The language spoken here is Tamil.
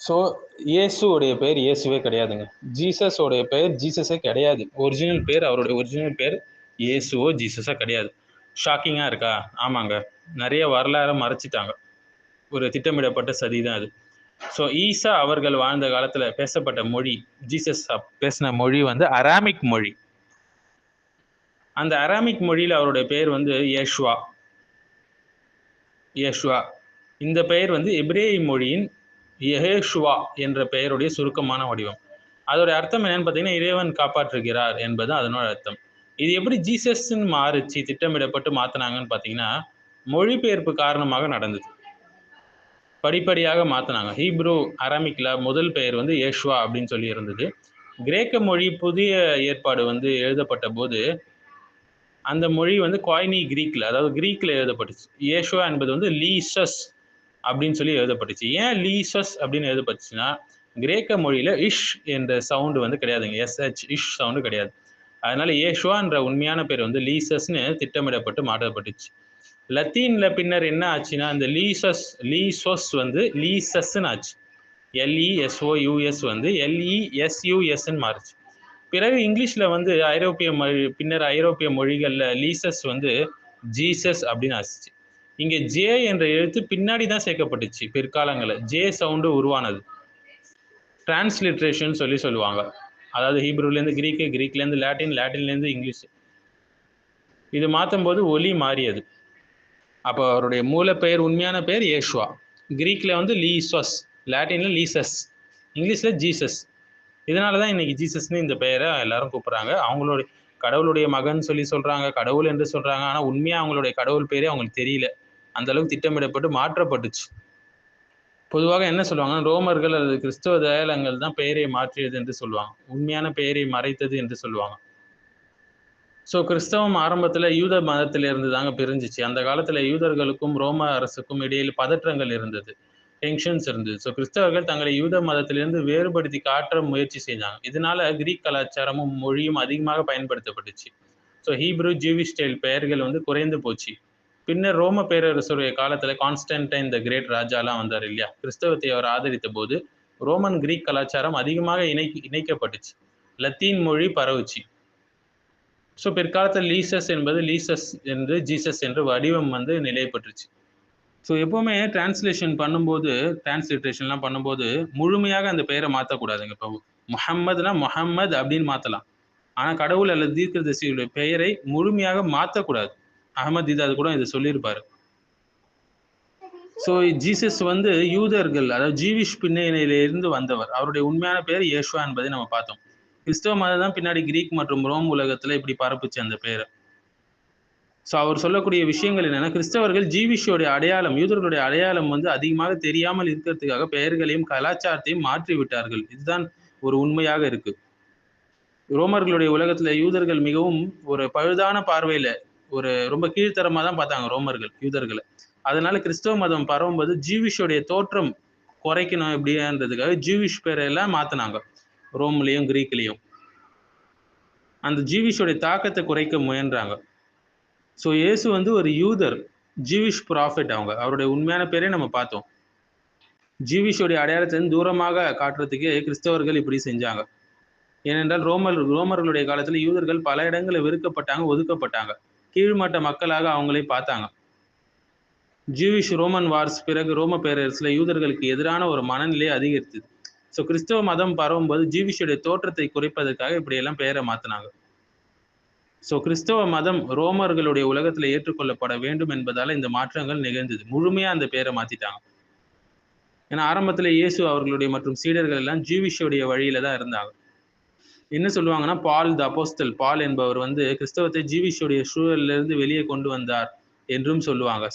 ஸோ இயேசுடைய பேர் இயேசுவே கிடையாதுங்க. ஜீசஸோடைய பேர் ஜீசஸே கிடையாது. ஒரிஜினல் பேர், அவருடைய ஒரிஜினல் பேர் இயேசுவோ ஜீசஸோ கிடையாது. ஷாக்கிங்காக இருக்கா? ஆமாங்க. நிறைய வரலாறை மறைச்சிட்டாங்க. ஒரு திட்டமிடப்பட்ட சதி தான் அது. ஸோ ஈசா அவர்கள் வாழ்ந்த காலத்தில் பேசப்பட்ட மொழி, ஜீசஸ் பேசின மொழி வந்து அராமிக் மொழி. அந்த அராமிக் மொழியில் அவருடைய பேர் வந்து யேசுவா. யேசுவா இந்த பெயர் வந்து எபிரேய மொழியின் யெகோஷுவா என்ற பெயருடைய சுருக்கமான வடிவம். அதோட அர்த்தம் என்னன்னு பார்த்தீங்கன்னா, இறைவன் காப்பாற்றுகிறார் என்பது அதனோட அர்த்தம். இது எப்படி ஜீசஸ்ன்னு மாறிச்சு, திட்டமிடப்பட்டு மாற்றினாங்கன்னு பார்த்தீங்கன்னா, மொழிபெயர்ப்பு காரணமாக நடந்தது. படிப்படியாக மாற்றினாங்க. ஹீப்ரூ அராமிக்ல முதல் பெயர் வந்து யேசுவா அப்படின்னு சொல்லி இருந்தது. கிரேக்க மொழி புதிய ஏற்பாடு வந்து எழுதப்பட்ட போது அந்த மொழி வந்து காய்னி கிரீக்ல, அதாவது கிரீக்ல எழுதப்பட்டுச்சு. யேசுவா என்பது வந்து லீசஸ் அப்படின்னு சொல்லி எழுதப்பட்டுச்சு. ஏன் லீசஸ் அப்படின்னு எழுதப்பட்டுச்சுன்னா, கிரேக்க மொழியில இஷ் என்ற சவுண்டு வந்து கிடையாதுங்க. எஸ்ஹெச் இஷ் சவுண்டு கிடையாது. அதனால யேசுவா என்ற உண்மையான பேர் வந்து லீசஸ்ன்னு திட்டமிடப்பட்டு மாற்றப்பட்டுச்சு. லத்தீன்ல பின்னர் என்ன ஆச்சுன்னா, இந்த லீசோஸ் வந்து லீசஸ்ன்னு ஆச்சு. LESOUS வந்து LESUSன்னு மாறுச்சு. பிறகு இங்கிலீஷ்ல வந்து பின்னர் ஐரோப்பிய மொழிகள்ல லீசஸ் வந்து ஜீசஸ் அப்படின்னு ஆச்சு. இங்க ஜே என்ற எழுத்து பின்னாடி தான் சேர்க்கப்பட்டுச்சு. பிற்காலங்களில் ஜே சவுண்டு உருவானது. டிரான்ஸ்லிட்ரேஷன் சொல்லுவாங்க. அதாவது ஹீப்ரூலேருந்து கிரீக்கு, கிரீக்லேருந்து லாட்டின், லாட்டின்லேருந்து இங்கிலீஷ். இது மாற்றும் போது ஒலி மாறியது. அப்போ அவருடைய மூல பெயர், உண்மையான பெயர் யேசுவா. கிரீக்கில் வந்து லீசஸ், லாட்டினில் லீசஸ், இங்கிலீஷில் ஜீசஸ். இதனால தான் இன்னைக்கு ஜீசஸ்ன்னு இந்த பெயரை எல்லாரும் கூப்பிட்றாங்க. அவங்களுடைய கடவுளுடைய மகன் சொல்லி சொல்கிறாங்க, கடவுள் என்று சொல்கிறாங்க. ஆனால் உண்மையாக அவங்களுடைய கடவுள் பேரே அவங்களுக்கு தெரியல. அந்த அளவுக்கு திட்டமிடப்பட்டு மாற்றப்பட்டுச்சு. பொதுவாக என்ன சொல்லுவாங்க, ரோமர்கள் அல்லது கிறிஸ்தவ தயாலங்கள் தான் பெயரை மாற்றியது என்று சொல்லுவாங்க. உண்மையான பெயரை மறைத்தது என்று சொல்லுவாங்க. ஸோ கிறிஸ்தவம் ஆரம்பத்தில் யூத மதத்திலிருந்து தாங்க பிரிஞ்சிச்சு. அந்த காலத்தில் யூதர்களுக்கும் ரோம அரசுக்கும் இடையில் பதற்றங்கள் இருந்தது, டென்ஷன்ஸ் இருந்தது. ஸோ கிறிஸ்தவர்கள் தங்களை யூத மதத்திலிருந்து வேறுபடுத்தி காட்ட முயற்சி செஞ்சாங்க. இதனால கிரீக் கலாச்சாரமும் மொழியும் அதிகமாக பயன்படுத்தப்பட்டுச்சு. ஸோ ஹீப்ரூ ஜூவிஷ் ஸ்டைல் பெயர்கள் வந்து குறைந்து போச்சு. பின்னர் ரோம பேரரசுடைய காலத்தில் கான்ஸ்டன்டைன் த கிரேட் ராஜாலாம் வந்தார் இல்லையா, கிறிஸ்தவத்தை அவர் ஆதரித்த போது ரோமன் கிரீக் கலாச்சாரம் அதிகமாக இணைக்கப்பட்டுச்சு. லத்தீன் மொழி பரவுச்சு. ஸோ பிற்காலத்தில் லீசஸ் என்பது லீசஸ் என்று ஜீசஸ் என்று வடிவம் வந்து நிலை பெற்றுச்சு. ஸோ எப்போவுமே டிரான்ஸ்லிட்ரேஷன்லாம் பண்ணும்போது முழுமையாக அந்த பெயரை மாற்றக்கூடாதுங்க. இப்போ முஹம்மதுனா முஹம்மது அப்படின்னு மாற்றலாம். ஆனால் கடவுள் அல்லது தீர்க்கதரிசியுடைய பெயரை முழுமையாக மாற்றக்கூடாது. அகமது அது கூட இதை சொல்லியிருப்பாரு. ஸோ ஜீசஸ் வந்து யூதர்கள், அதாவது ஜீவிஷ் பின்னணியிலிருந்து வந்தவர். அவருடைய உண்மையான பெயர் யேசுவா என்பதை நம்ம பார்த்தோம். கிறிஸ்தவ மதம் தான் பின்னாடி கிரீக் மற்றும் ரோம் உலகத்துல இப்படி பரப்புச்சு அந்த பேரை. ஸோ அவர் சொல்லக்கூடிய விஷயங்கள் என்னன்னா, கிறிஸ்தவர்கள் ஜீவிஷோடைய அடையாளம், யூதர்களுடைய அடையாளம் வந்து அதிகமாக தெரியாமல் இருக்கிறதுக்காக பெயர்களையும் கலாச்சாரத்தையும் மாற்றி விட்டார்கள். இதுதான் ஒரு உண்மையாக இருக்கு. ரோமர்களுடைய உலகத்துல யூதர்கள் மிகவும் ஒரு பழுதான பார்வையில, ஒரு ரொம்ப கீழ்த்தரமா தான் பார்த்தாங்க ரோமர்கள் யூதர்களை. அதனால கிறிஸ்தவ மதம் பரவும்போது ஜீவிஷோடைய தோற்றம் குறைக்கணும் எப்படின்றதுக்காக ஜீவிஷ் பேரை எல்லாம் மாத்தினாங்க. ரோம்லையும் கிரீக்லையும் அந்த ஜீவிஷோடைய தாக்கத்தை குறைக்க முயன்றாங்க. ஸோ இயேசு வந்து ஒரு யூதர், ஜீவிஷ் ப்ராஃபிட். அவருடைய உண்மையான பேரே நம்ம பார்த்தோம். ஜீவிஷோடைய அடையாளத்திலிருந்து தூரமாக காட்டுறதுக்கு கிறிஸ்தவர்கள் இப்படி செஞ்சாங்க. ஏனென்றால் ரோமர்களுடைய காலத்தில் யூதர்கள் பல இடங்களில் வெறுக்கப்பட்டாங்க, ஒதுக்கப்பட்டாங்க. கீழ்மட்ட மக்களாக அவங்களே பார்த்தாங்க. ஜூவிஷ் ரோமன் வார்ஸ் பிறகு ரோம பேரரசுல யூதர்களுக்கு எதிரான ஒரு மனநிலை அதிகரித்தது. ஸோ கிறிஸ்தவ மதம் பரவும்போது ஜீவிஷுடைய தோற்றத்தை குறைப்பதற்காக இப்படியெல்லாம் பெயரை மாற்றினாங்க. ஸோ கிறிஸ்தவ மதம் ரோமர்களுடைய உலகத்தில் ஏற்றுக்கொள்ளப்பட வேண்டும் என்பதால இந்த மாற்றங்கள் நிகழ்ந்தது. முழுமையா அந்த பெயரை மாத்திட்டாங்க. ஏன்னா ஆரம்பத்தில் இயேசு அவர்களுடைய மற்றும் சீடர்கள் எல்லாம் ஜூவிஷுடைய வழியில தான் இருந்தாங்க. என்ன சொல்லுவாங்கன்னா, பால் த அப்போஸ்தல், பால் என்பவர் வந்து கிறிஸ்தவத்தை ஜீவிஷுடைய சூழலிலிருந்து வெளியே கொண்டு வந்தார் என்றும் சொல்லுவாங்க.